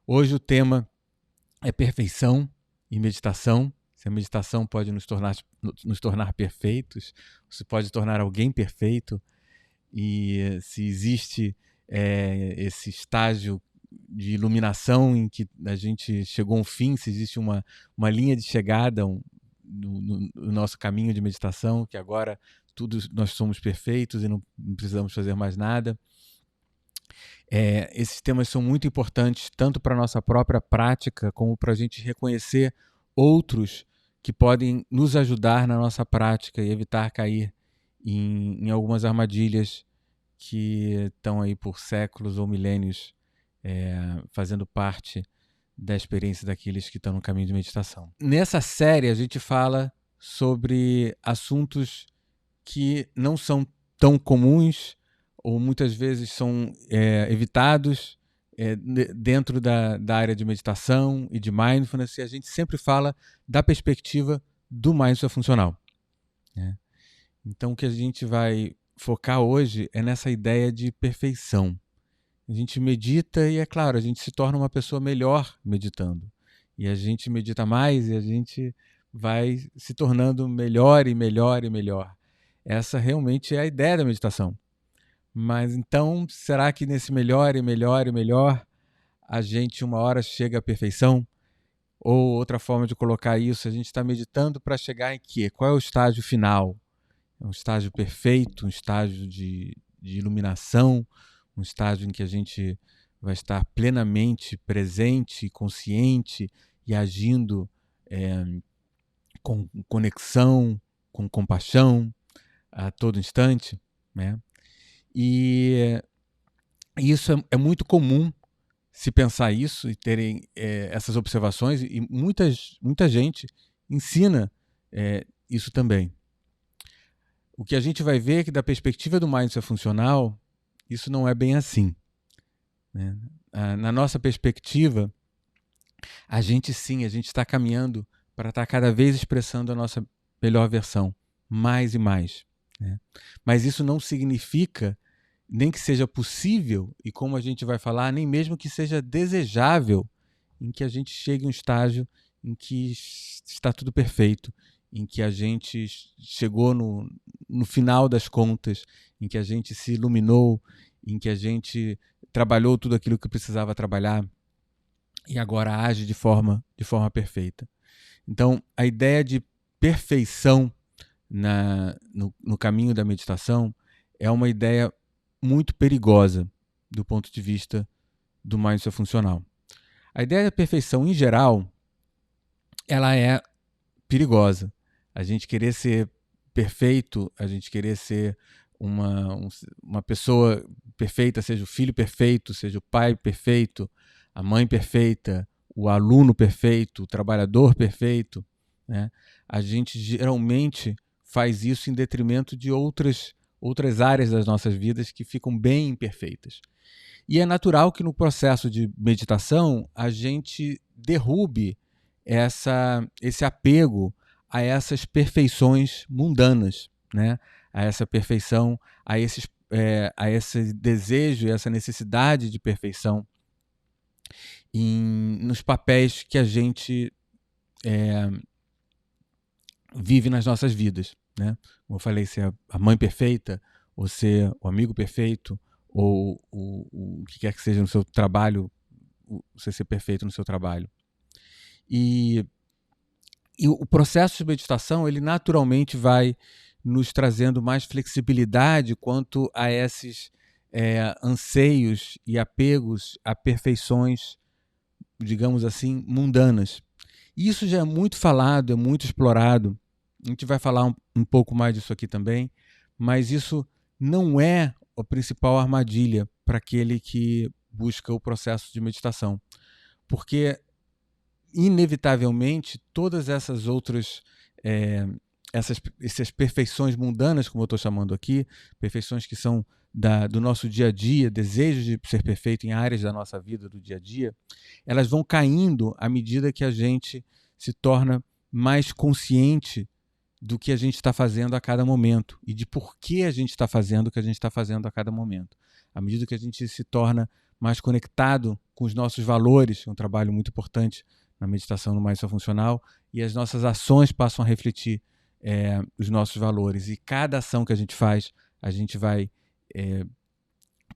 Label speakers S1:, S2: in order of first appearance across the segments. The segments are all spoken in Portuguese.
S1: Hoje o tema é perfeição e meditação. Se a meditação pode nos tornar perfeitos, se pode tornar alguém perfeito, e se existe esse estágio de iluminação em que a gente chegou a um fim, se existe uma linha de chegada no nosso caminho de meditação, que agora nós somos perfeitos e não precisamos fazer mais nada. Esses temas são muito importantes tanto para a nossa própria prática como para a gente reconhecer outros que podem nos ajudar na nossa prática e evitar cair em algumas armadilhas que estão aí por séculos ou milênios fazendo parte da experiência daqueles que estão no caminho de meditação. Nessa série a gente fala sobre assuntos que não são tão comuns ou muitas vezes são evitados dentro da área de meditação e de mindfulness, e a gente sempre fala da perspectiva do mindfulness funcional, né? Então o que a gente vai focar hoje é nessa ideia de perfeição. A gente medita e, é claro, a gente se torna uma pessoa melhor meditando. E a gente medita mais e a gente vai se tornando melhor e melhor e melhor. Essa realmente é a ideia da meditação. Mas então, será que nesse melhor e melhor e melhor, a gente uma hora chega à perfeição? Ou outra forma de colocar isso, a gente está meditando para chegar em quê? Qual é o estágio final? É um estágio perfeito, um estágio de iluminação, um estágio em que a gente vai estar plenamente presente, consciente e agindo com conexão, com compaixão a todo instante, né? E isso é muito comum se pensar isso e terem essas observações, e muita gente ensina isso também. O que a gente vai ver é que, da perspectiva do mindfulness funcional, isso não é bem assim, né? Na nossa perspectiva, a gente está caminhando para estar cada vez expressando a nossa melhor versão, mais e mais, né? Mas isso não significa nem que seja possível, e como a gente vai falar, nem mesmo que seja desejável, em que a gente chegue a um estágio em que está tudo perfeito, em que a gente chegou no final das contas, em que a gente se iluminou, em que a gente trabalhou tudo aquilo que precisava trabalhar e agora age de forma perfeita. Então, a ideia de perfeição no caminho da meditação é uma ideia muito perigosa do ponto de vista do mindfulness funcional. A ideia da perfeição, em geral, ela é perigosa. A gente querer ser perfeito, a gente querer ser uma pessoa perfeita, seja o filho perfeito, seja o pai perfeito, a mãe perfeita, o aluno perfeito, o trabalhador perfeito, né? A gente geralmente faz isso em detrimento de outras áreas das nossas vidas que ficam bem imperfeitas. E é natural que no processo de meditação a gente derrube esse apego a essas perfeições mundanas, né? A essa perfeição, a esse desejo e essa necessidade de perfeição nos papéis que a gente vive nas nossas vidas, né? Como eu falei, ser a mãe perfeita, ou ser o amigo perfeito, ou o que quer que seja no seu trabalho, você ser perfeito no seu trabalho. E o processo de meditação, ele naturalmente vai nos trazendo mais flexibilidade quanto a esses anseios e apegos a perfeições, digamos assim, mundanas. E isso já é muito falado, é muito explorado. A gente vai falar um pouco mais disso aqui também, mas isso não é a principal armadilha para aquele que busca o processo de meditação. Porque, inevitavelmente, todas essas outras essas perfeições mundanas, como eu estou chamando aqui, perfeições que são do nosso dia a dia, desejos de ser perfeito em áreas da nossa vida, do dia a dia, elas vão caindo à medida que a gente se torna mais consciente do que a gente está fazendo a cada momento e de por que a gente está fazendo o que a gente está fazendo a cada momento. À medida que a gente se torna mais conectado com os nossos valores, um trabalho muito importante na meditação no Mindset Funcional, e as nossas ações passam a refletir os nossos valores. E cada ação que a gente faz, a gente vai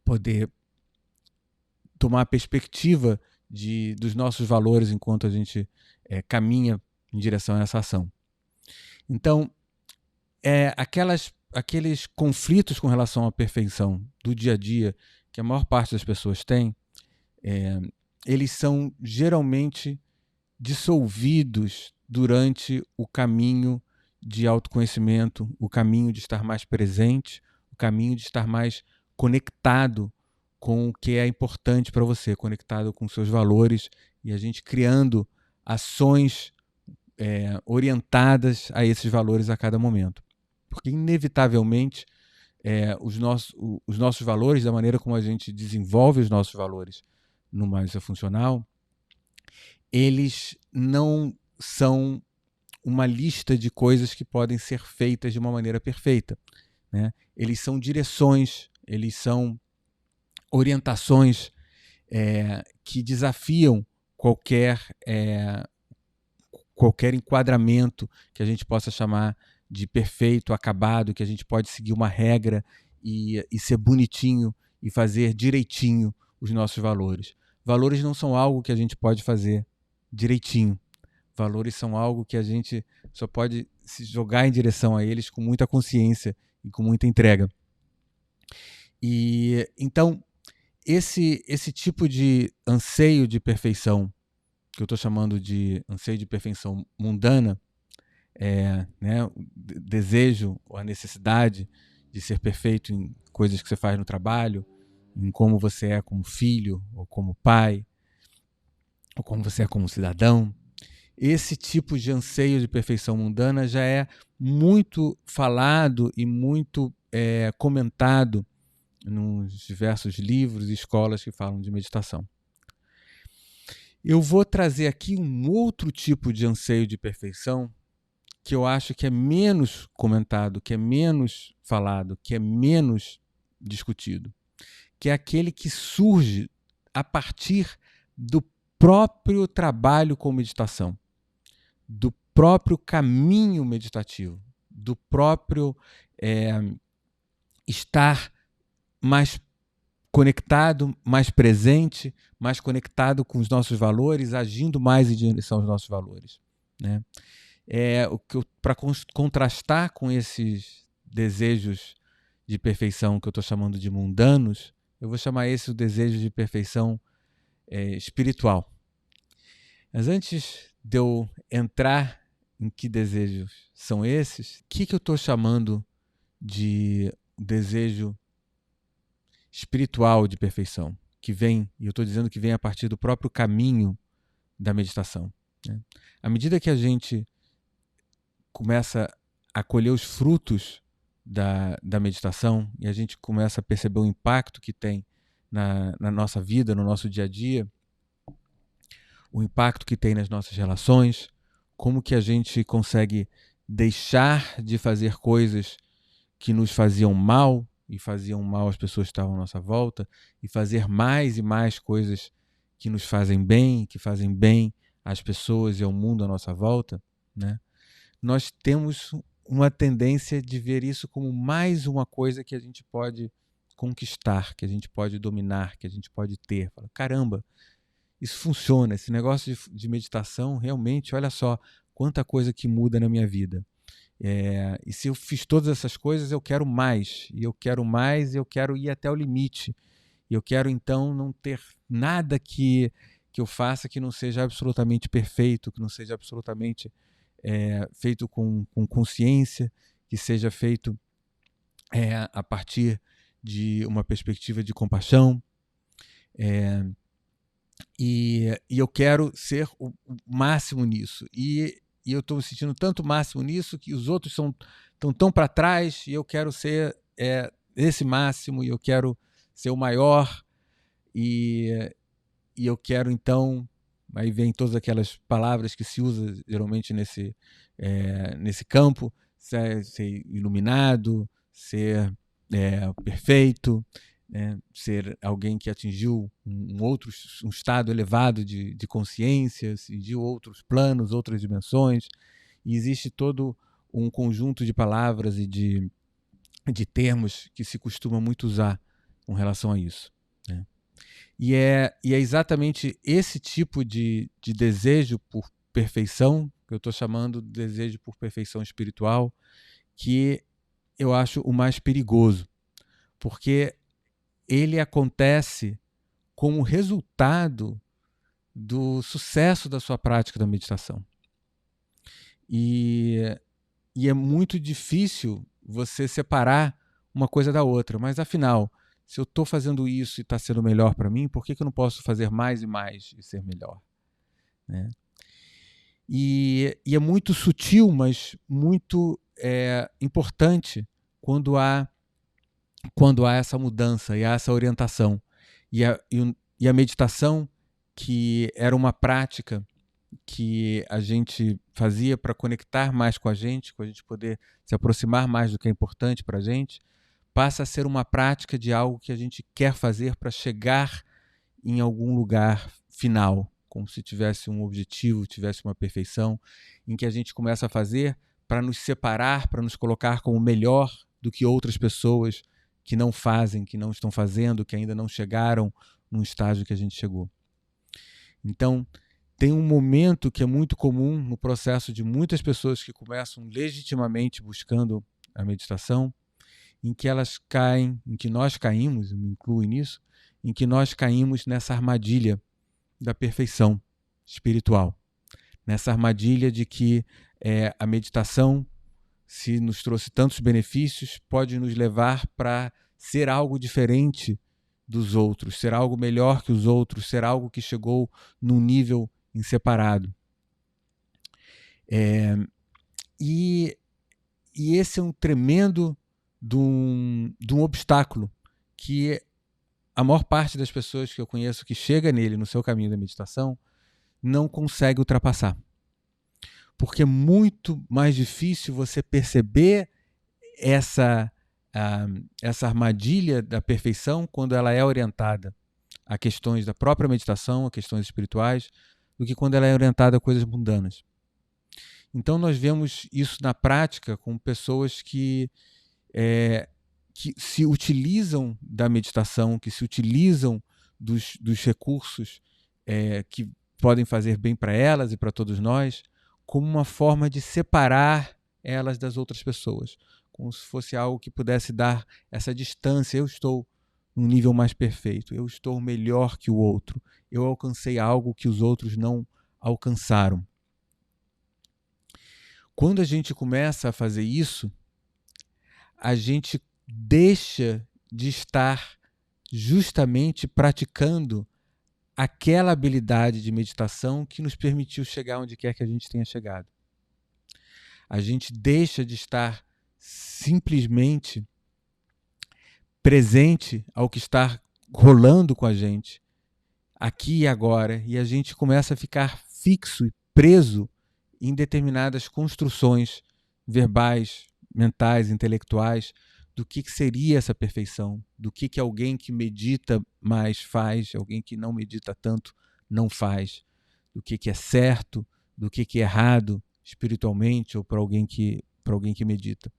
S1: poder tomar a perspectiva dos nossos valores enquanto a gente caminha em direção a essa ação. Então, aqueles conflitos com relação à perfeição do dia a dia que a maior parte das pessoas tem, eles são geralmente dissolvidos durante o caminho de autoconhecimento, o caminho de estar mais presente, o caminho de estar mais conectado com o que é importante para você, conectado com seus valores, e a gente criando ações orientadas a esses valores a cada momento. Porque, inevitavelmente, os nossos valores, da maneira como a gente desenvolve os nossos valores no Mindset Funcional, eles não são uma lista de coisas que podem ser feitas de uma maneira perfeita, né? Eles são direções, eles são orientações que desafiam qualquer enquadramento que a gente possa chamar de perfeito, acabado, que a gente pode seguir uma regra e ser bonitinho e fazer direitinho os nossos valores. Valores não são algo que a gente pode fazer direitinho. Valores são algo que a gente só pode se jogar em direção a eles com muita consciência e com muita entrega. E então, esse tipo de anseio de perfeição, que eu estou chamando de anseio de perfeição mundana, né, o desejo ou a necessidade de ser perfeito em coisas que você faz no trabalho, em como você é como filho, ou como pai, ou como você é como cidadão. Esse tipo de anseio de perfeição mundana já é muito falado e muito comentado nos diversos livros e escolas que falam de meditação. Eu vou trazer aqui um outro tipo de anseio de perfeição que eu acho que é menos comentado, que é menos falado, que é menos discutido, que é aquele que surge a partir do próprio trabalho com meditação, do próprio caminho meditativo, do próprio estar mais conectado, mais presente, mais conectado com os nossos valores, agindo mais em direção aos nossos valores, né? Para contrastar com esses desejos de perfeição que eu estou chamando de mundanos, eu vou chamar esse o desejo de perfeição espiritual. Mas antes de eu entrar em que desejos são esses, o que eu estou chamando de desejo espiritual de perfeição, que vem, e eu estou dizendo que vem a partir do próprio caminho da meditação, né? À medida que a gente começa a colher os frutos da meditação e a gente começa a perceber o impacto que tem na nossa vida, no nosso dia a dia, o impacto que tem nas nossas relações, como que a gente consegue deixar de fazer coisas que nos faziam mal e faziam mal às pessoas que estavam à nossa volta e fazer mais e mais coisas que nos fazem bem, que fazem bem às pessoas e ao mundo à nossa volta, né? Nós temos uma tendência de ver isso como mais uma coisa que a gente pode conquistar, que a gente pode dominar, que a gente pode ter. Fala, caramba, isso funciona, esse negócio de meditação, realmente, olha só quanta coisa que muda na minha vida. E se eu fiz todas essas coisas, eu quero mais, e eu quero mais, e eu quero ir até o limite. E eu quero, então, não ter nada que eu faça que não seja absolutamente perfeito, que não seja absolutamente feito com consciência, que seja feito a partir de uma perspectiva de compaixão. E eu quero ser o máximo nisso. E eu estou me sentindo tanto máximo nisso que os outros estão tão para trás e eu quero ser esse máximo e eu quero ser o maior. E eu quero, então, aí vem todas aquelas palavras que se usa geralmente nesse campo, ser iluminado, ser perfeito, né? Ser alguém que atingiu um estado elevado de consciência, atingiu outros planos, outras dimensões, e existe todo um conjunto de palavras e de termos que se costuma muito usar com relação a isso, né? E é exatamente esse tipo de desejo por perfeição, que eu estou chamando de desejo por perfeição espiritual, que eu acho o mais perigoso, porque ele acontece como resultado do sucesso da sua prática da meditação. E é muito difícil você separar uma coisa da outra. Mas, afinal, se eu estou fazendo isso e está sendo melhor para mim, por que eu não posso fazer mais e mais e ser melhor, né? E é muito sutil, mas muito importante quando há essa mudança e há essa orientação. E a meditação, que era uma prática que a gente fazia para conectar mais com a gente poder se aproximar mais do que é importante para a gente, passa a ser uma prática de algo que a gente quer fazer para chegar em algum lugar final, como se tivesse um objetivo, tivesse uma perfeição, em que a gente começa a fazer para nos separar, para nos colocar como melhor do que outras pessoas que não fazem, que não estão fazendo, que ainda não chegaram num estágio que a gente chegou. Então, tem um momento que é muito comum no processo de muitas pessoas que começam legitimamente buscando a meditação, em que elas caem, em que nós caímos, eu me incluo nisso, em que nós caímos nessa armadilha da perfeição espiritual, nessa armadilha de que a meditação, se nos trouxe tantos benefícios, pode nos levar para ser algo diferente dos outros, ser algo melhor que os outros, ser algo que chegou num nível inseparado. E esse é um tremendo de um obstáculo que a maior parte das pessoas que eu conheço que chega nele no seu caminho da meditação não consegue ultrapassar. Porque é muito mais difícil você perceber essa armadilha da perfeição quando ela é orientada a questões da própria meditação, a questões espirituais, do que quando ela é orientada a coisas mundanas. Então nós vemos isso na prática com pessoas que se utilizam da meditação, que se utilizam dos recursos que podem fazer bem para elas e para todos nós, como uma forma de separar elas das outras pessoas, como se fosse algo que pudesse dar essa distância. Eu estou num nível mais perfeito, eu estou melhor que o outro, eu alcancei algo que os outros não alcançaram. Quando a gente começa a fazer isso, a gente deixa de estar justamente praticando aquela habilidade de meditação que nos permitiu chegar onde quer que a gente tenha chegado. A gente deixa de estar simplesmente presente ao que está rolando com a gente aqui e agora, e a gente começa a ficar fixo e preso em determinadas construções verbais, mentais, intelectuais, do que seria essa perfeição, do que alguém que medita mais faz, alguém que não medita tanto não faz, do que é certo, do que é errado espiritualmente ou para alguém que medita.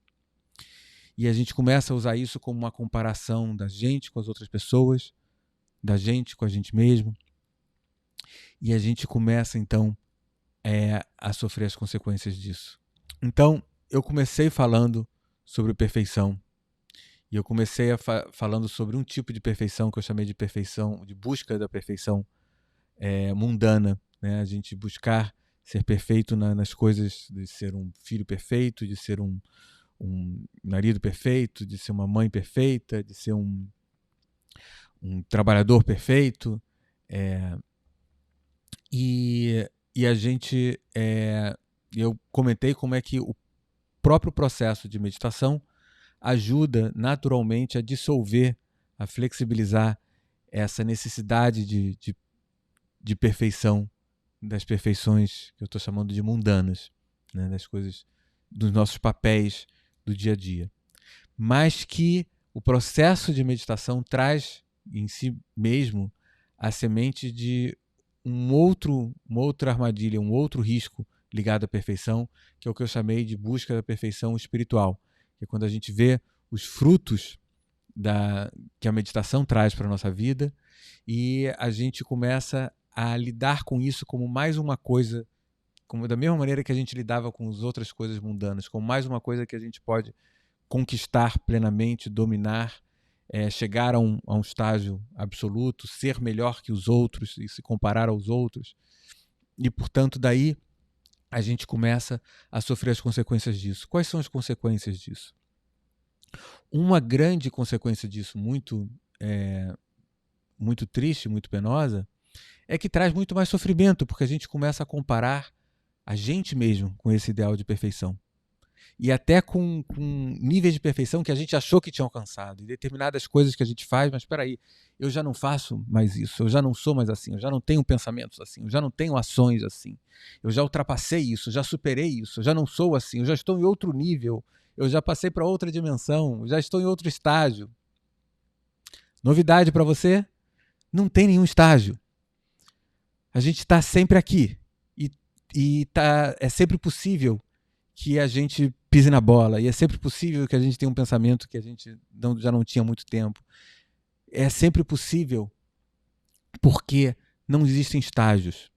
S1: E a gente começa a usar isso como uma comparação da gente com as outras pessoas, da gente com a gente mesmo, e a gente começa então a sofrer as consequências disso. Então, eu comecei falando sobre perfeição, e eu comecei falando sobre um tipo de perfeição que eu chamei de perfeição, de busca da perfeição mundana, né? A gente buscar ser perfeito nas coisas, de ser um filho perfeito, de ser um marido perfeito, de ser uma mãe perfeita, de ser um trabalhador perfeito. E a gente, eu comentei como é que o próprio processo de meditação ajuda naturalmente a dissolver, a flexibilizar essa necessidade de perfeição, das perfeições que eu estou chamando de mundanas, né, das coisas, dos nossos papéis do dia a dia. Mas que o processo de meditação traz em si mesmo a semente de uma outra armadilha, um outro risco ligado à perfeição, que é o que eu chamei de busca da perfeição espiritual, que é quando a gente vê os frutos que a meditação traz para a nossa vida e a gente começa a lidar com isso como mais uma coisa, como da mesma maneira que a gente lidava com as outras coisas mundanas, como mais uma coisa que a gente pode conquistar plenamente, dominar, chegar a um estágio absoluto, ser melhor que os outros e se comparar aos outros. E, portanto, daí a gente começa a sofrer as consequências disso. Quais são as consequências disso? Uma grande consequência disso, muito triste, muito penosa, é que traz muito mais sofrimento, porque a gente começa a comparar a gente mesmo com esse ideal de perfeição. E até com níveis de perfeição que a gente achou que tinha alcançado. E determinadas coisas que a gente faz, mas espera aí, eu já não faço mais isso, eu já não sou mais assim, eu já não tenho pensamentos assim, eu já não tenho ações assim, eu já ultrapassei isso, já superei isso, eu já não sou assim, eu já estou em outro nível, eu já passei para outra dimensão, eu já estou em outro estágio. Novidade para você? Não tem nenhum estágio. A gente está sempre aqui e é sempre possível que a gente pise na bola, e é sempre possível que a gente tenha um pensamento que a gente já não tinha há muito tempo. É sempre possível porque não existem estágios.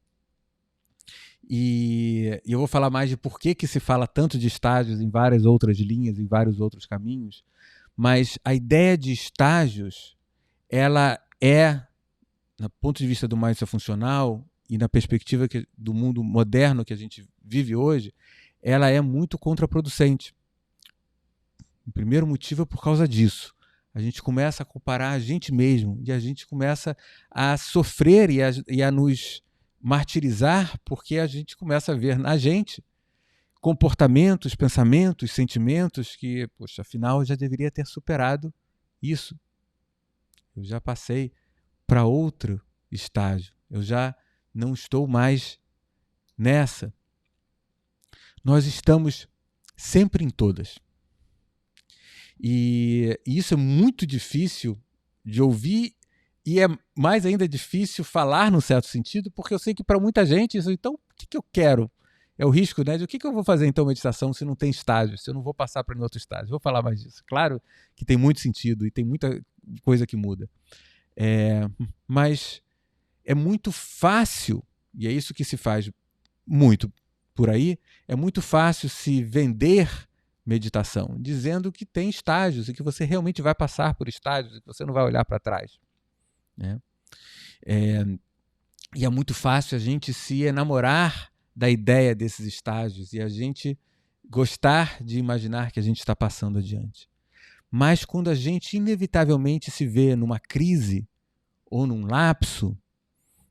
S1: E eu vou falar mais de por que se fala tanto de estágios em várias outras linhas, em vários outros caminhos, mas a ideia de estágios, ela é, do ponto de vista do mindset funcional e na perspectiva do mundo moderno que a gente vive hoje, ela é muito contraproducente. O primeiro motivo é por causa disso. A gente começa a comparar a gente mesmo e a gente começa a sofrer e a nos martirizar porque a gente começa a ver na gente comportamentos, pensamentos, sentimentos que, poxa, afinal eu já deveria ter superado isso. Eu já passei para outro estágio. Eu já não estou mais nessa. Nós estamos sempre em todas. E isso é muito difícil de ouvir e é mais ainda difícil falar num certo sentido, porque eu sei que para muita gente isso, então, o que eu quero? É o risco, né? De o que eu vou fazer então meditação se não tem estágio, se eu não vou passar para outro estágio? Vou falar mais disso. Claro que tem muito sentido e tem muita coisa que muda. Mas é muito fácil, e é isso que se faz muito por aí, é muito fácil se vender meditação, dizendo que tem estágios e que você realmente vai passar por estágios e que você não vai olhar para trás. Né? E é muito fácil a gente se enamorar da ideia desses estágios e a gente gostar de imaginar que a gente está passando adiante. Mas quando a gente inevitavelmente se vê numa crise ou num lapso,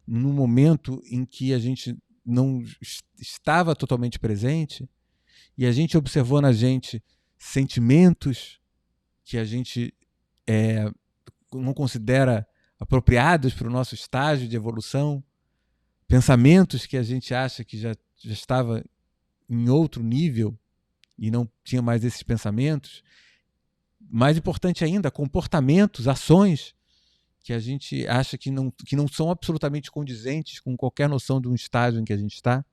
S1: num momento em que a gente não estava totalmente presente e a gente observou na gente sentimentos que a gente não considera apropriados para o nosso estágio de evolução, pensamentos que a gente acha que já estava em outro nível e não tinha mais esses pensamentos. Mais importante ainda, comportamentos, ações que a gente acha que não são absolutamente condizentes com qualquer noção de um estágio em que a gente está.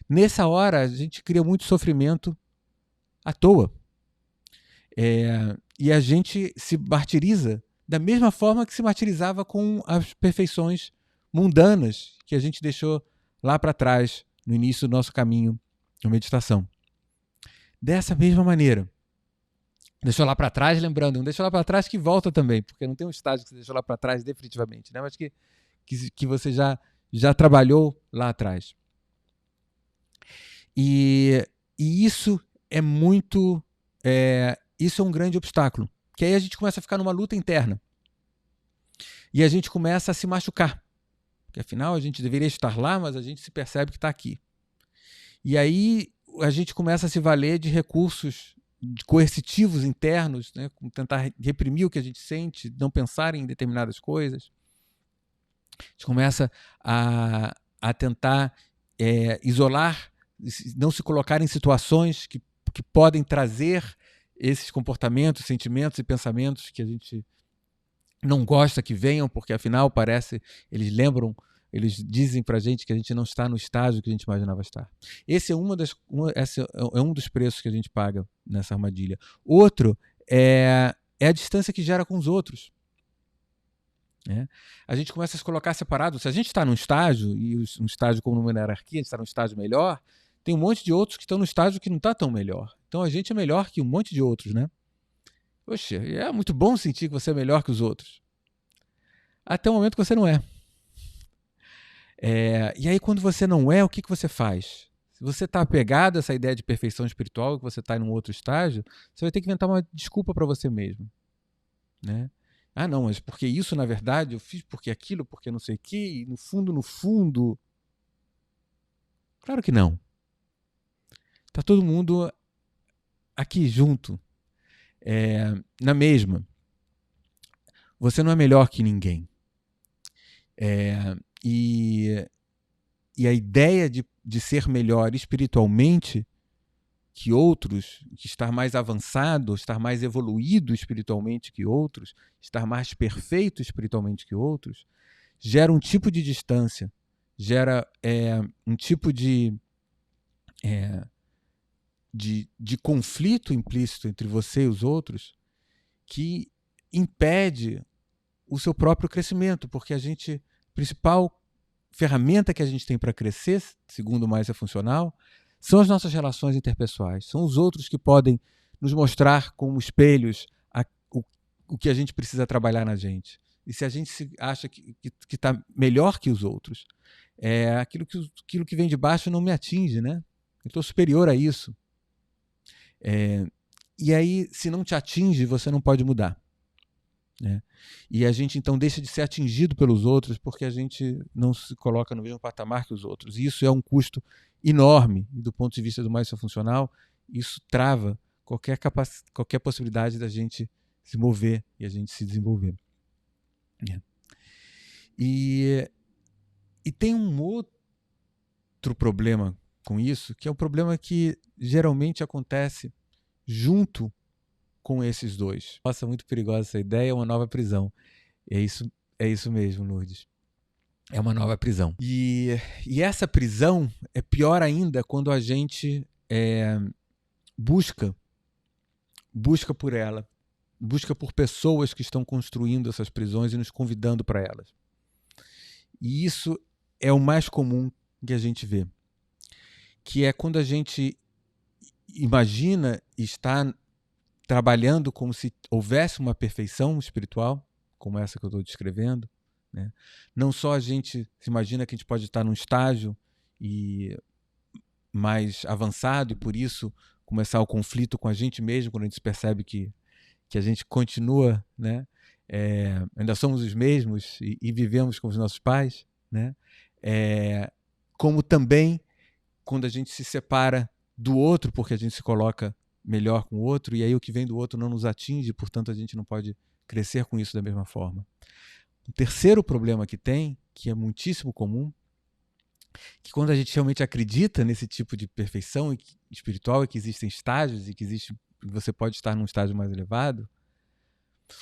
S1: Nessa hora, a gente cria muito sofrimento à toa. E a gente se martiriza da mesma forma que se martirizava com as perfeições mundanas que a gente deixou lá para trás, no início do nosso caminho de meditação. Dessa mesma maneira. Deixou lá para trás, lembrando, não deixou lá para trás que volta também, porque não tem um estágio que você deixou lá para trás definitivamente, né? Mas que você já trabalhou lá atrás. E isso é muito... isso é um grande obstáculo, que aí a gente começa a ficar numa luta interna. E a gente começa a se machucar. Porque afinal a gente deveria estar lá, mas a gente se percebe que está aqui. E aí a gente começa a se valer de recursos coercitivos internos, né, como tentar reprimir o que a gente sente, não pensar em determinadas coisas. A gente começa a tentar isolar, não se colocar em situações que podem trazer esses comportamentos, sentimentos e pensamentos que a gente não gosta que venham, porque afinal eles dizem pra gente que a gente não está no estágio que a gente imaginava estar. Esse é um dos preços que a gente paga nessa armadilha. Outro é a distância que gera com os outros. Né? A gente começa a se colocar separado. Se a gente está num estágio, e um estágio como numa hierarquia, a gente está num estágio melhor, tem um monte de outros que estão no estágio que não está tão melhor. Então a gente é melhor que um monte de outros, né? Poxa, é muito bom sentir que você é melhor que os outros. Até o momento que você não é. E aí, quando você não é, o que você faz? Se você está apegado a essa ideia de perfeição espiritual, que você está em um outro estágio, você vai ter que inventar uma desculpa para você mesmo. Né? Ah, não, mas porque isso, na verdade, eu fiz porque aquilo, porque não sei o quê, e no fundo... Claro que não. Está todo mundo aqui junto, na mesma. Você não é melhor que ninguém. E a ideia de ser melhor espiritualmente que outros, que estar mais avançado, estar mais evoluído espiritualmente que outros, estar mais perfeito espiritualmente que outros, gera um tipo de distância, gera um tipo de conflito implícito entre você e os outros que impede o seu próprio crescimento, porque a principal ferramenta que a gente tem para crescer, segundo o Mais é Funcional, são as nossas relações interpessoais. São os outros que podem nos mostrar como espelhos o que a gente precisa trabalhar na gente. E se a gente acha que está melhor que os outros, aquilo que vem de baixo não me atinge, né? Eu estou superior a isso. E aí, se não te atinge, você não pode mudar. Né? E a gente então deixa de ser atingido pelos outros porque a gente não se coloca no mesmo patamar que os outros. E isso é um custo enorme. E do ponto de vista do Mais Funcional, isso trava qualquer possibilidade da gente se mover e a gente se desenvolver. E tem um outro problema com isso, que é um problema que geralmente acontece junto com esses dois. Nossa, muito perigosa essa ideia, é uma nova prisão. É isso mesmo, Lourdes. É uma nova prisão. E essa prisão é pior ainda quando a gente busca por ela, busca por pessoas que estão construindo essas prisões e nos convidando para elas. E isso é o mais comum que a gente vê, que é quando a gente imagina estar trabalhando como se houvesse uma perfeição espiritual, como essa que eu estou descrevendo. Né? Não só a gente se imagina que a gente pode estar num estágio mais avançado e por isso começar o conflito com a gente mesmo, quando a gente se percebe que a gente continua, né? Ainda somos os mesmos e vivemos com os nossos pais, né? Como também quando a gente se separa do outro porque a gente se coloca melhor com o outro e aí o que vem do outro não nos atinge, portanto a gente não pode crescer com isso da mesma forma. O terceiro problema que tem, que é muitíssimo comum, que quando a gente realmente acredita nesse tipo de perfeição espiritual e que existem estágios e que você pode estar num estágio mais elevado,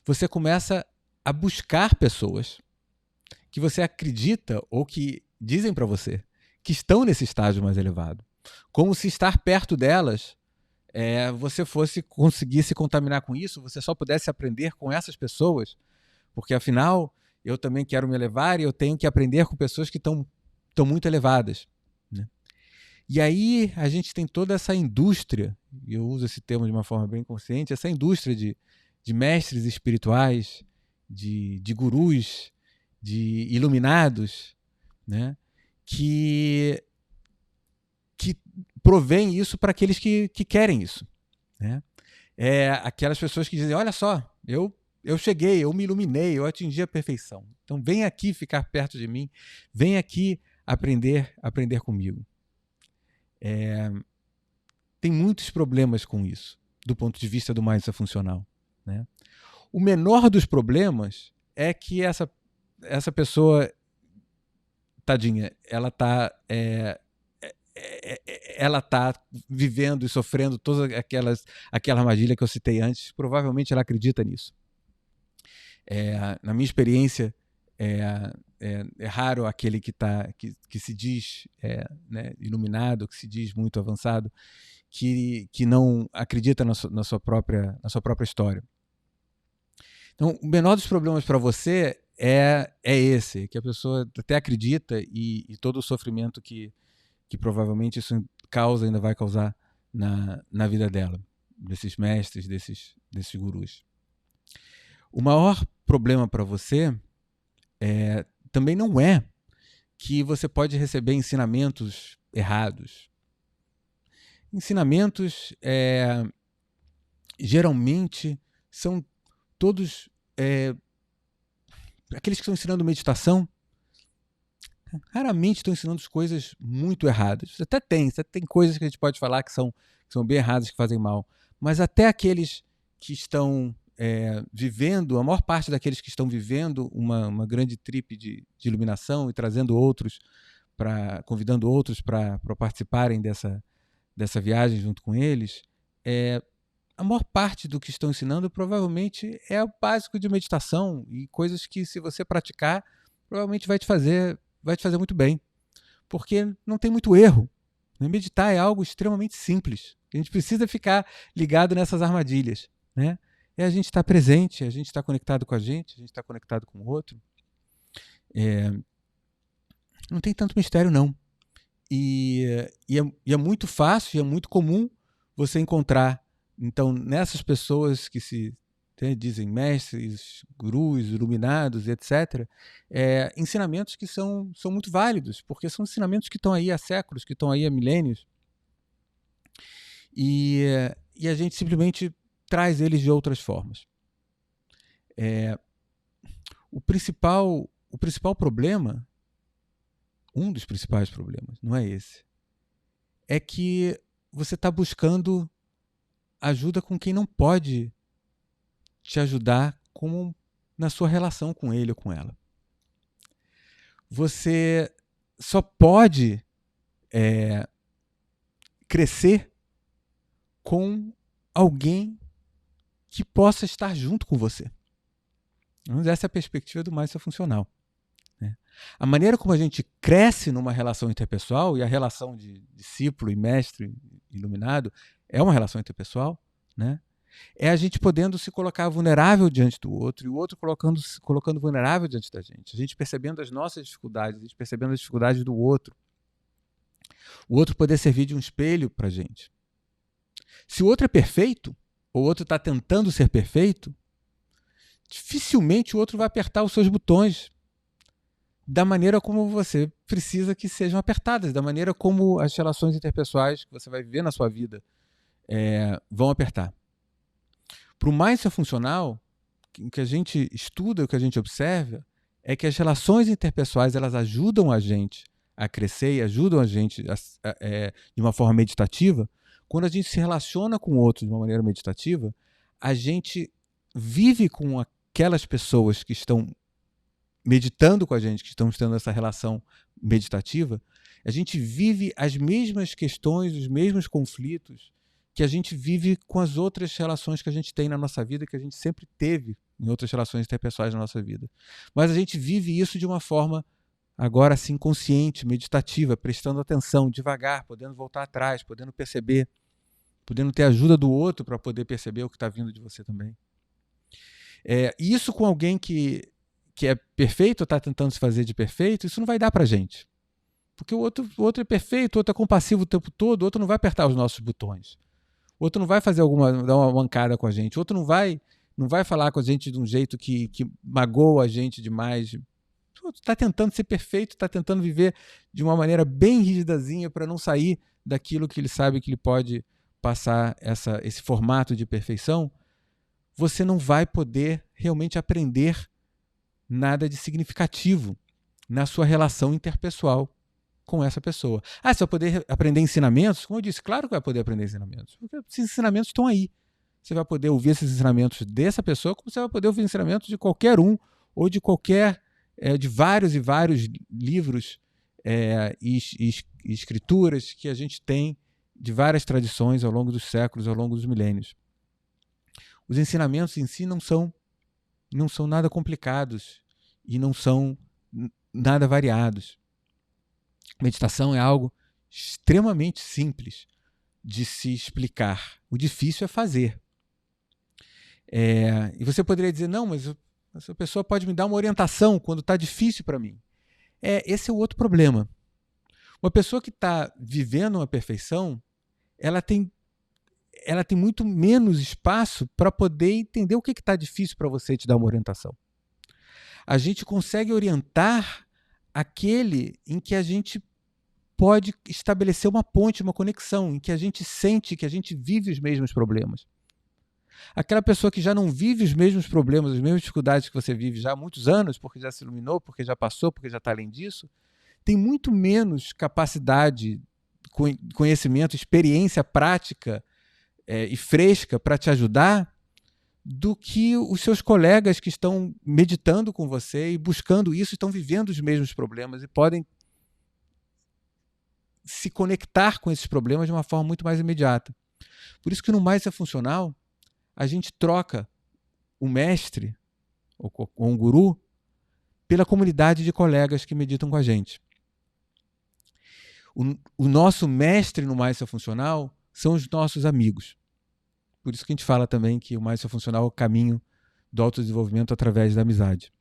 S1: você começa a buscar pessoas que você acredita ou que dizem para você que estão nesse estágio mais elevado. Como se estar perto delas você fosse conseguir se contaminar com isso, você só pudesse aprender com essas pessoas, porque afinal eu também quero me elevar e eu tenho que aprender com pessoas que estão muito elevadas. Né? E aí a gente tem toda essa indústria, e eu uso esse termo de uma forma bem consciente, essa indústria de mestres espirituais, de gurus, de iluminados, né? que provém isso para aqueles que querem isso. Né? Aquelas pessoas que dizem, olha só, eu cheguei, eu me iluminei, eu atingi a perfeição. Então vem aqui ficar perto de mim, vem aqui aprender comigo. Tem muitos problemas com isso, do ponto de vista do Mindset Funcional. Né? O menor dos problemas é que essa pessoa, tadinha, ela está ela está vivendo e sofrendo toda aquela armadilha que eu citei antes. Provavelmente ela acredita nisso. Na minha experiência, é raro aquele que se diz né, iluminado, que se diz muito avançado, que não acredita na sua própria história. Então, o menor dos problemas para você é esse, que a pessoa até acredita e todo o sofrimento que provavelmente isso ainda vai causar na vida dela, desses mestres, desses gurus. O maior problema para você também não é que você pode receber ensinamentos errados. Ensinamentos geralmente são todos aqueles que estão ensinando meditação, raramente estão ensinando coisas muito erradas. Você até tem coisas que a gente pode falar que são bem erradas, que fazem mal, mas até aqueles que estão vivendo, a maior parte daqueles que estão vivendo uma grande trip de iluminação e trazendo outros, convidando outros para participarem dessa viagem junto com eles, a maior parte do que estão ensinando provavelmente é o básico de meditação e coisas que, se você praticar, provavelmente vai te fazer muito bem, porque não tem muito erro. Meditar é algo extremamente simples. A gente precisa ficar ligado nessas armadilhas, né? A gente está presente, a gente está conectado com a gente está conectado com o outro. Não tem tanto mistério, não. E é muito fácil, e é muito comum você encontrar, então, nessas pessoas que se dizem mestres, gurus, iluminados, etc., ensinamentos que são muito válidos, porque são ensinamentos que estão aí há séculos, que estão aí há milênios, e a gente simplesmente traz eles de outras formas. O principal problema, um dos principais problemas, não é esse, é que você está buscando ajuda com quem não pode te ajudar na sua relação com ele ou com ela. Você só pode crescer com alguém que possa estar junto com você. Essa é a perspectiva do Mindset Funcional. A maneira como a gente cresce numa relação interpessoal, e a relação de discípulo e mestre iluminado é uma relação interpessoal, né? É a gente podendo se colocar vulnerável diante do outro, e o outro colocando vulnerável diante da gente. A gente percebendo as nossas dificuldades, a gente percebendo as dificuldades do outro. O outro poder servir de um espelho para a gente. Se o outro é perfeito, ou o outro está tentando ser perfeito, dificilmente o outro vai apertar os seus botões da maneira como você precisa que sejam apertadas, da maneira como as relações interpessoais que você vai viver na sua vida vão apertar. Para o Mindset Funcional, o que a gente estuda, o que a gente observa, é que as relações interpessoais elas ajudam a gente a crescer e ajudam a gente de uma forma meditativa. Quando a gente se relaciona com o outro de uma maneira meditativa, a gente vive com aquelas pessoas que estão meditando com a gente, que estão tendo essa relação meditativa, a gente vive as mesmas questões, os mesmos conflitos que a gente vive com as outras relações que a gente tem na nossa vida, que a gente sempre teve em outras relações interpessoais na nossa vida. Mas a gente vive isso de uma forma, agora sim, consciente, meditativa, prestando atenção, devagar, podendo voltar atrás, podendo perceber, podendo ter a ajuda do outro para poder perceber o que está vindo de você também. Isso com alguém que é perfeito, está tentando se fazer de perfeito, isso não vai dar para a gente. Porque o outro é perfeito, o outro é compassivo o tempo todo, o outro não vai apertar os nossos botões. O outro não vai fazer dar uma mancada com a gente. O outro não vai falar com a gente de um jeito que magoa a gente demais. O outro está tentando ser perfeito, está tentando viver de uma maneira bem rigidazinha para não sair daquilo que ele sabe que ele pode passar esse formato de perfeição. Você não vai poder realmente aprender nada de significativo na sua relação interpessoal com essa pessoa. Você vai poder aprender ensinamentos? Como eu disse, claro que vai poder aprender ensinamentos, porque esses ensinamentos estão aí. Você vai poder ouvir esses ensinamentos dessa pessoa, como você vai poder ouvir ensinamentos de qualquer um, ou de de vários e vários livros e escrituras que a gente tem de várias tradições ao longo dos séculos, ao longo dos milênios. Os ensinamentos em si não são nada complicados e não são nada variados. Meditação é algo extremamente simples de se explicar. O difícil é fazer. E você poderia dizer, não, mas essa pessoa pode me dar uma orientação quando está difícil para mim. Esse é o outro problema. Uma pessoa que está vivendo uma perfeição, ela tem muito menos espaço para poder entender o que está difícil para você e te dar uma orientação. A gente consegue orientar aquele em que a gente pode estabelecer uma ponte, uma conexão, em que a gente sente que a gente vive os mesmos problemas. Aquela pessoa que já não vive os mesmos problemas, as mesmas dificuldades que você vive já há muitos anos, porque já se iluminou, porque já passou, porque já está além disso, tem muito menos capacidade, conhecimento, experiência prática e fresca para te ajudar do que os seus colegas que estão meditando com você e buscando isso, estão vivendo os mesmos problemas e podem se conectar com esses problemas de uma forma muito mais imediata. Por isso que no Mais é Funcional, a gente troca o mestre, ou um guru, pela comunidade de colegas que meditam com a gente. O nosso mestre no Mais é Funcional são os nossos amigos. Por isso que a gente fala também que o Mais é Funcional é o caminho do autodesenvolvimento através da amizade.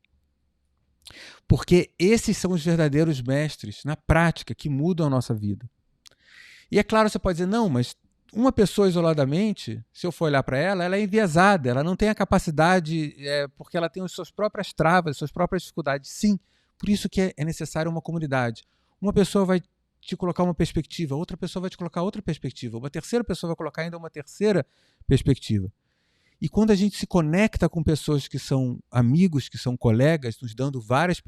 S1: Porque esses são os verdadeiros mestres na prática que mudam a nossa vida. E é claro, você pode dizer, não, mas uma pessoa isoladamente, se eu for olhar para ela, ela é enviesada, ela não tem a capacidade, porque ela tem as suas próprias travas, as suas próprias dificuldades. Sim, por isso que é necessário uma comunidade. Uma pessoa vai te colocar uma perspectiva, outra pessoa vai te colocar outra perspectiva, uma terceira pessoa vai colocar ainda uma terceira perspectiva. E quando a gente se conecta com pessoas que são amigos, que são colegas, nos dando várias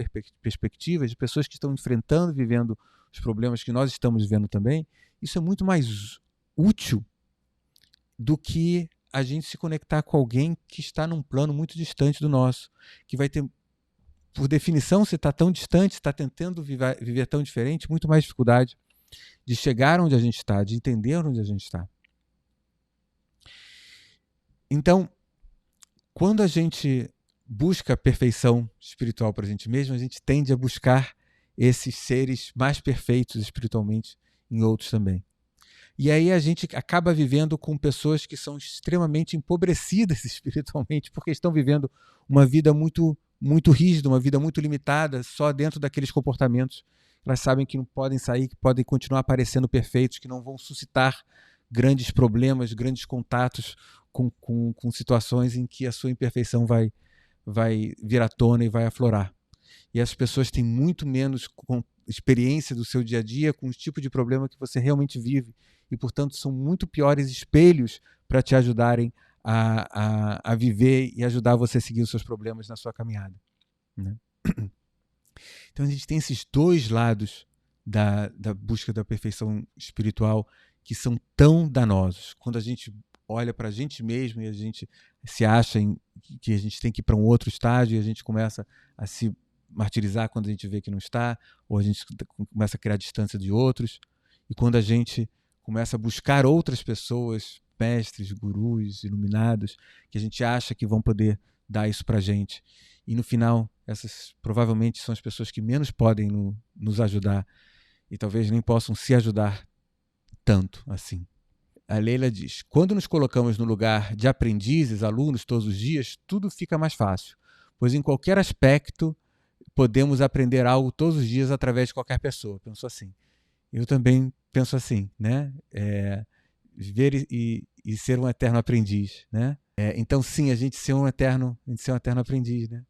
S1: perspectivas, de pessoas que estão enfrentando, vivendo os problemas que nós estamos vivendo também, isso é muito mais útil do que a gente se conectar com alguém que está num plano muito distante do nosso, que vai ter, por definição, se está tão distante, está tentando viver tão diferente, muito mais dificuldade de chegar onde a gente está, de entender onde a gente está. Então, quando a gente busca a perfeição espiritual para a gente mesmo, a gente tende a buscar esses seres mais perfeitos espiritualmente em outros também. E aí a gente acaba vivendo com pessoas que são extremamente empobrecidas espiritualmente, porque estão vivendo uma vida muito, muito rígida, uma vida muito limitada, só dentro daqueles comportamentos. Elas sabem que não podem sair, que podem continuar parecendo perfeitos, que não vão suscitar grandes problemas, grandes contatos com situações em que a sua imperfeição vai vir à tona e vai aflorar. E essas pessoas têm muito menos experiência do seu dia a dia com o tipo de problema que você realmente vive e, portanto, são muito piores espelhos para te ajudarem a viver e ajudar você a seguir os seus problemas na sua caminhada, né? Então a gente tem esses dois lados da busca da perfeição espiritual que são tão danosos. Quando a gente olha para a gente mesmo e a gente se acha que a gente tem que ir para um outro estágio e a gente começa a se martirizar quando a gente vê que não está, ou a gente começa a criar distância de outros. E quando a gente começa a buscar outras pessoas, mestres, gurus, iluminados, que a gente acha que vão poder dar isso para a gente. E no final, essas provavelmente são as pessoas que menos podem nos ajudar e talvez nem possam se ajudar tanto assim. A Leila diz, quando nos colocamos no lugar de aprendizes, alunos todos os dias, tudo fica mais fácil, pois em qualquer aspecto podemos aprender algo todos os dias através de qualquer pessoa. Penso assim. Eu também penso assim, né? Viver e ser um eterno aprendiz, né? Então sim, a gente ser um eterno aprendiz, né?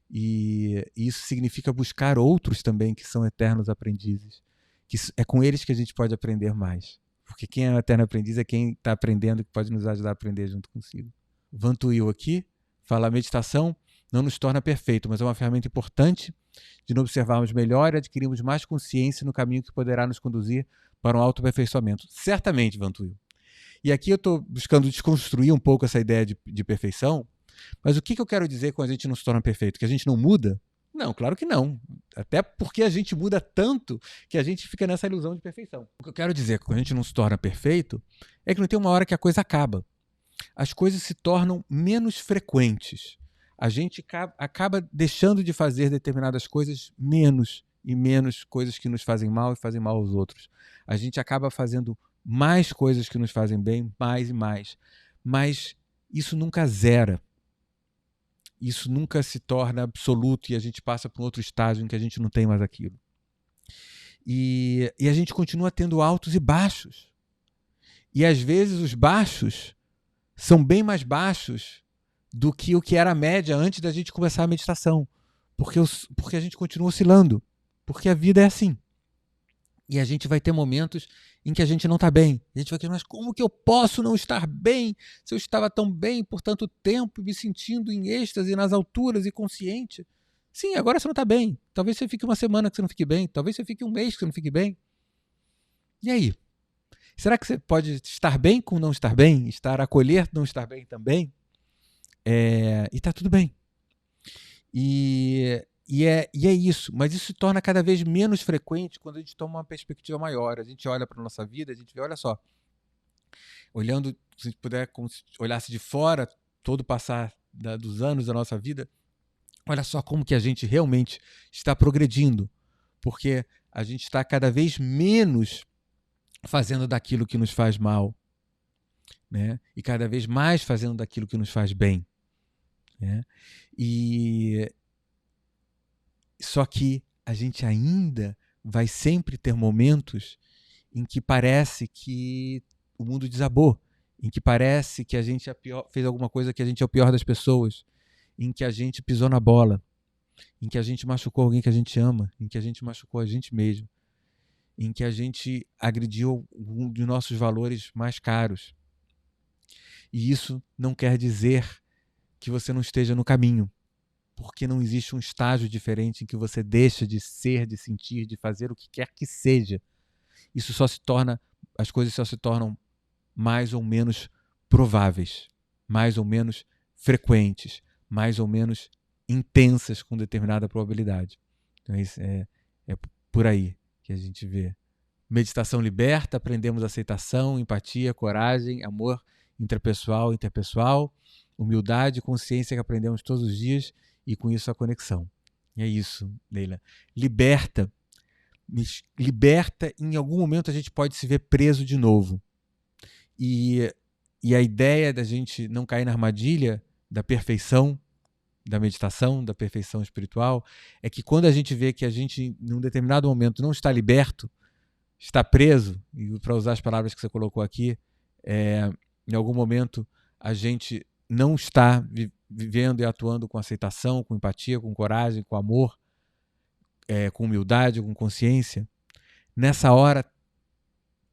S1: E isso significa buscar outros também que são eternos aprendizes, que é com eles que a gente pode aprender mais. Porque quem é um eterno aprendiz é quem está aprendendo, que pode nos ajudar a aprender junto consigo. Vantuil aqui fala: a meditação não nos torna perfeito, mas é uma ferramenta importante de nos observarmos melhor e adquirirmos mais consciência no caminho que poderá nos conduzir para um autoaperfeiçoamento. Certamente, Vantuil. E aqui eu estou buscando desconstruir um pouco essa ideia de perfeição, mas o que eu quero dizer quando a gente não se torna perfeito? Que a gente não muda? Não, claro que não. Até porque a gente muda tanto que a gente fica nessa ilusão de perfeição. O que eu quero dizer, quando a gente não se torna perfeito, é que não tem uma hora que a coisa acaba. As coisas se tornam menos frequentes. A gente acaba deixando de fazer determinadas coisas menos e menos coisas que nos fazem mal e fazem mal aos outros. A gente acaba fazendo mais coisas que nos fazem bem, mais e mais. Mas isso nunca zera. Isso nunca se torna absoluto e a gente passa para um outro estágio em que a gente não tem mais aquilo. E a gente continua tendo altos e baixos. E às vezes os baixos são bem mais baixos do que o que era a média antes da gente começar a meditação. Porque a gente continua oscilando. Porque a vida é assim. E a gente vai ter momentos em que a gente não está bem. A gente vai dizer, mas como que eu posso não estar bem se eu estava tão bem por tanto tempo, me sentindo em êxtase, nas alturas e consciente? Sim, agora você não está bem. Talvez você fique uma semana que você não fique bem. Talvez você fique um mês que você não fique bem. E aí? Será que você pode estar bem com não estar bem? Acolher não estar bem também? E está tudo bem. E é isso, mas isso se torna cada vez menos frequente quando a gente toma uma perspectiva maior. A gente olha para a nossa vida, a gente vê, olha só, olhando, se a gente puder, como se olhasse de fora, todo o passar dos anos da nossa vida, olha só como que a gente realmente está progredindo, porque a gente está cada vez menos fazendo daquilo que nos faz mal, né? E cada vez mais fazendo daquilo que nos faz bem, né? Só que a gente ainda vai sempre ter momentos em que parece que o mundo desabou, em que parece que a gente fez alguma coisa que a gente é o pior das pessoas, em que a gente pisou na bola, em que a gente machucou alguém que a gente ama, em que a gente machucou a gente mesmo, em que a gente agrediu um dos nossos valores mais caros. E isso não quer dizer que você não esteja no caminho, porque não existe um estágio diferente em que você deixa de ser, de sentir, de fazer o que quer que seja. As coisas só se tornam mais ou menos prováveis, mais ou menos frequentes, mais ou menos intensas com determinada probabilidade. Então isso é por aí que a gente vê. Meditação liberta, aprendemos aceitação, empatia, coragem, amor intrapessoal, interpessoal, humildade, consciência que aprendemos todos os dias e com isso a conexão. E é isso, Leila. Liberta, em algum momento a gente pode se ver preso de novo. E a ideia da gente não cair na armadilha da perfeição, da meditação, da perfeição espiritual, é que quando a gente vê que a gente, num determinado momento, não está liberto, está preso, e para usar as palavras que você colocou aqui, em algum momento a gente não está vivendo e atuando com aceitação, com empatia, com coragem, com amor, com humildade, com consciência, nessa hora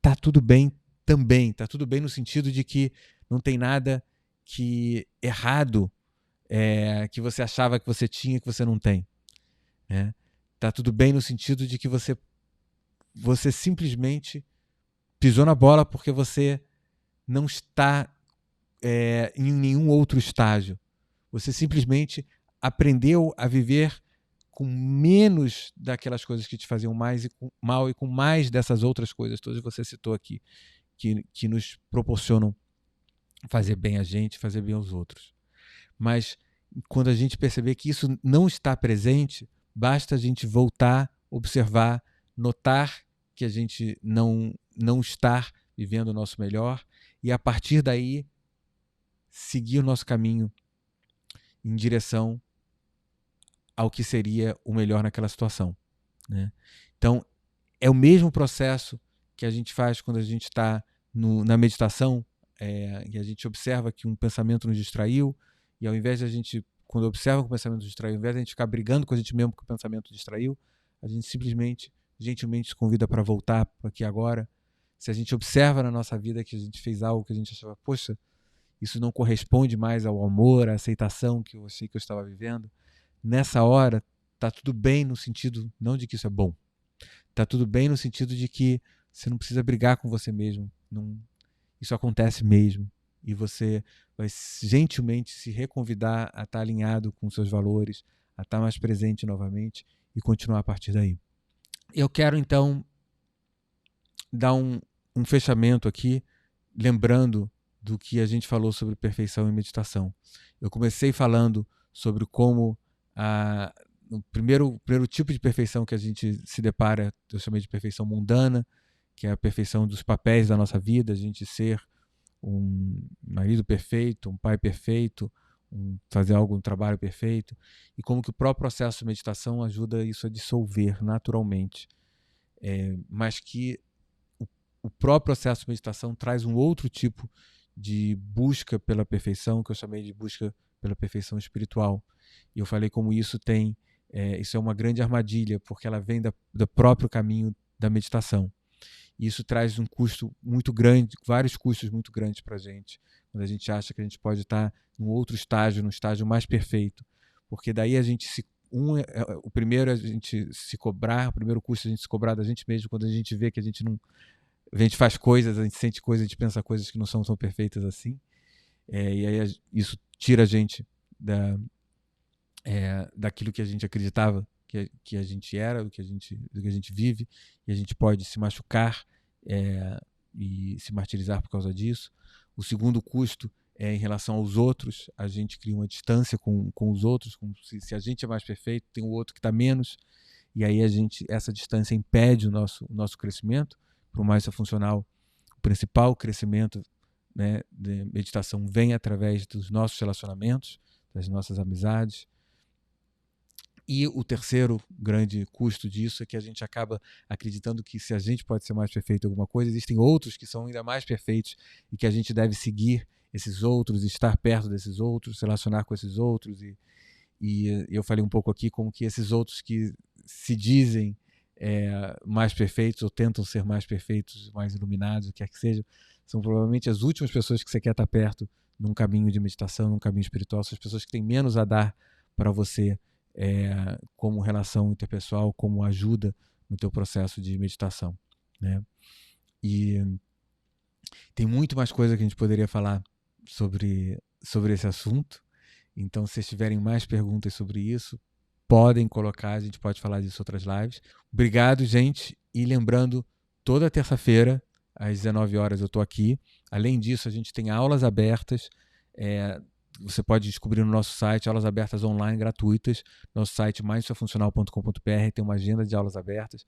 S1: tá tudo bem também. Tá tudo bem no sentido de que não tem nada que errado que você achava que você tinha que você não tem. Né? Tá tudo bem no sentido de que você simplesmente pisou na bola porque você não está em nenhum outro estágio. Você simplesmente aprendeu a viver com menos daquelas coisas que te faziam mal e com mais dessas outras coisas todas que você citou aqui, que nos proporcionam fazer bem a gente, fazer bem aos outros. Mas quando a gente perceber que isso não está presente, basta a gente voltar, observar, notar que a gente não está vivendo o nosso melhor e a partir daí seguir o nosso caminho em direção ao que seria o melhor naquela situação. Né? Então, é o mesmo processo que a gente faz quando a gente está na meditação, e a gente observa que um pensamento nos distraiu, e ao invés de a gente, quando observa que o pensamento nos distraiu, ao invés de a gente ficar brigando com a gente mesmo que o pensamento distraiu, a gente simplesmente, gentilmente se convida para voltar para aqui agora. Se a gente observa na nossa vida que a gente fez algo que a gente achava, poxa, isso não corresponde mais ao amor, à aceitação que eu achei que eu estava vivendo, nessa hora tá tudo bem no sentido, não de que isso é bom, tá tudo bem no sentido de que você não precisa brigar com você mesmo, isso acontece mesmo, e você vai gentilmente se reconvidar a estar alinhado com seus valores, a estar mais presente novamente e continuar a partir daí. Eu quero, então, dar um fechamento aqui, lembrando do que a gente falou sobre perfeição e meditação. Eu comecei falando sobre como o primeiro tipo de perfeição que a gente se depara, eu chamei de perfeição mundana, que é a perfeição dos papéis da nossa vida, a gente ser um marido perfeito, um pai perfeito, fazer um trabalho perfeito, e como que o próprio processo de meditação ajuda isso a dissolver naturalmente. Mas que o próprio processo de meditação traz um outro tipo de busca pela perfeição, que eu chamei de busca pela perfeição espiritual. E eu falei como isso isso é uma grande armadilha, porque ela vem do próprio caminho da meditação. E isso traz um custo muito grande, vários custos muito grandes para a gente, quando a gente acha que a gente pode estar num outro estágio, num estágio mais perfeito. Porque daí a gente o primeiro a gente se cobrar, o primeiro custo a gente se cobrar da gente mesmo, quando a gente vê que a gente faz coisas, a gente sente coisas, a gente pensa coisas que não são tão perfeitas assim. E aí isso tira a gente daquilo que a gente acreditava que a gente era, do que a gente vive, e a gente pode se machucar e se martirizar por causa disso. O segundo custo é em relação aos outros, a gente cria uma distância com os outros, como se a gente é mais perfeito, tem o outro que está menos, e aí essa distância impede o nosso crescimento. Para o Mindset Funcional, o principal crescimento, né, de meditação vem através dos nossos relacionamentos, das nossas amizades. E o terceiro grande custo disso é que a gente acaba acreditando que se a gente pode ser mais perfeito em alguma coisa, existem outros que são ainda mais perfeitos e que a gente deve seguir esses outros, estar perto desses outros, se relacionar com esses outros. E eu falei um pouco aqui como que esses outros que se dizem mais perfeitos ou tentam ser mais perfeitos, mais iluminados, o que quer que seja, são provavelmente as últimas pessoas que você quer estar perto num caminho de meditação, num caminho espiritual. São as pessoas que têm menos a dar para você como relação interpessoal, como ajuda no teu processo de meditação, né? E tem muito mais coisa que a gente poderia falar sobre esse assunto. Então, se vocês tiverem mais perguntas sobre isso, podem colocar, a gente pode falar disso em outras lives. Obrigado, gente. E lembrando, toda terça-feira, às 19 horas, eu estou aqui. Além disso, a gente tem aulas abertas. Você pode descobrir no nosso site, aulas abertas online, gratuitas. Nosso site, mindsetfuncional.com.br, tem uma agenda de aulas abertas.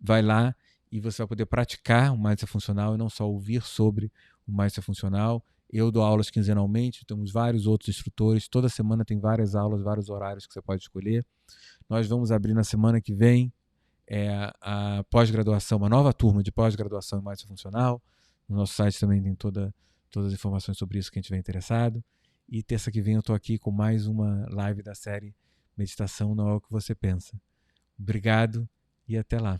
S1: Vai lá e você vai poder praticar o Mindset Funcional e não só ouvir sobre o Mindset Funcional. Eu dou aulas quinzenalmente, temos vários outros instrutores. Toda semana tem várias aulas, vários horários que você pode escolher. Nós vamos abrir na semana que vem a pós-graduação, uma nova turma de pós-graduação em Mindset Funcional. No nosso site também tem todas as informações sobre isso, quem estiver interessado. E terça que vem eu estou aqui com mais uma live da série Meditação Não é o que você pensa. Obrigado e até lá.